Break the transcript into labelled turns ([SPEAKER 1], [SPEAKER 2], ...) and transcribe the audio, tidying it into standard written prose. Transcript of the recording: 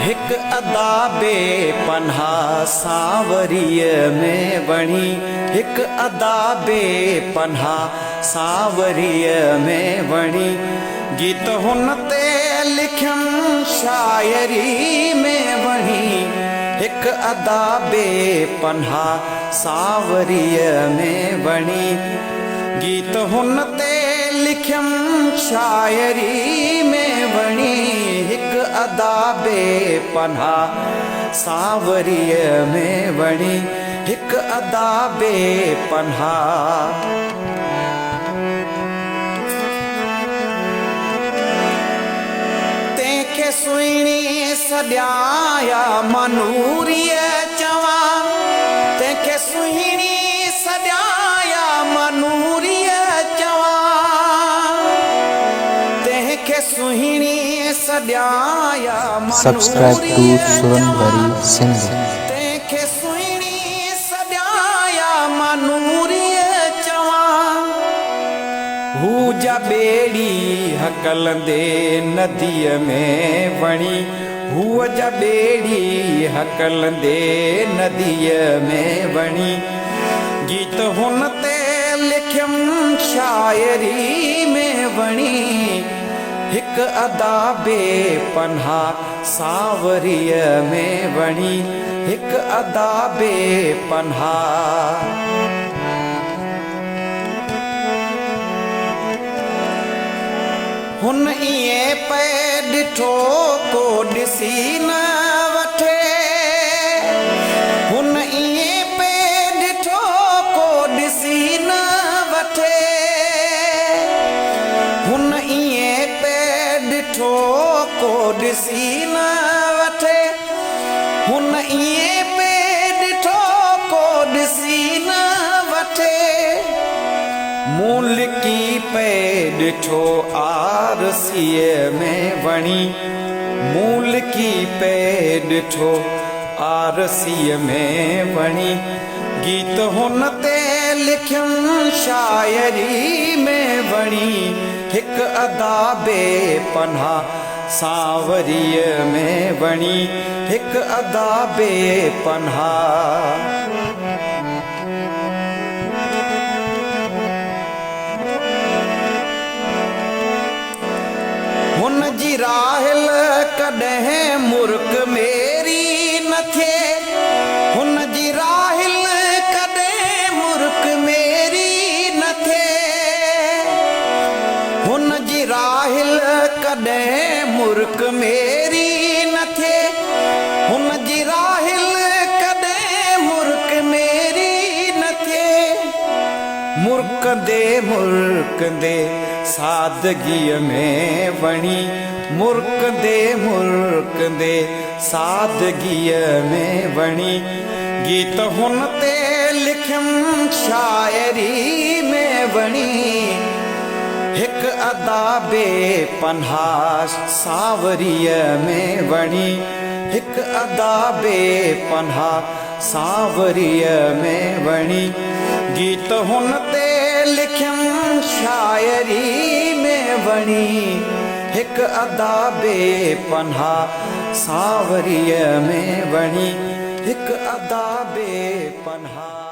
[SPEAKER 1] हिक अदा बेपन्हा सावरीअ में वणी, हिक अदा बेपन्हा सावरीअ में वणी। गीत हुन ते लिखियमि शायरी में वणी, हिक अदा बेपन्हा सावरीअ में वणी। गीत हुन ते लिखियमि शायरी में वणी, हिक अदा बेपन्हा सावरीअ में वणी, हिक अदा बेपन्हा। तंहिंखे सुहिणी सॾाया मनूरीअ चवां, तंहिंखे सुहिणी सॾाया मनूरीअ चवां, तंहिंखे सुहिणी सॾाया मनूरीअ चवां, तंहिंखे सुहिणी सॾाया मनूरीअ चवां। हू जा ॿेड़ी हकलंदे नदीअ में वणी, हूअ जा ॿेड़ी हकलंदे नदीअ में वणी। गीत हुन ते लिखियमि शायरी में वणी, हिक अदा बेपन्हा सावरीअ में वणी, हिक अदा बेपन्हा। हुन ईअं पे ॾिठो को ॾिसी न वठे, हुन ईअं पे ॾिठो को ॾिसी न वठे, हुन ईअं पे ॾिठो को ॾिसी न वठे, हुन ईअं पे ॾिठो को ॾिसी न वठे। मूं लिकी पे ॾिठो आरसीअ में वणी, मूं लिकी पे ॾिठो आरसीअ में वणी। गीत हुन ते लिखियमि शायरी में वणी, हिक अदा बेपन्हा सावरीअ में वणी, हिक अदा बेपन्हा। हुन जी राहिल कॾहिं मुर्क मेरी न थिए, हुन जी राहिल कॾहिं मुर्क मेरी न थिए, हुन जी राहिल कॾहिं मुर्क मेरी न थिए, हुन जी राहिल कॾहिं मुर्क मेरी न थिए। मुर्कंदे मुर्कंदे सादगीअ में वणी, मुर्कंदे मुर्कंदे सादगीअ में वणी। गीत हुन ते लिखियमि शायरी में वणी, हिक अदा बेपन्हा सावरीअ में वणी, हिक अदा बेपन्हा सावरीअ में वणी। गीत हुन ते लिखियमि शायरी में वणी, हिक अदा बेपन्हा सावरीअ में वणी, हिक अदा बेपन्हा।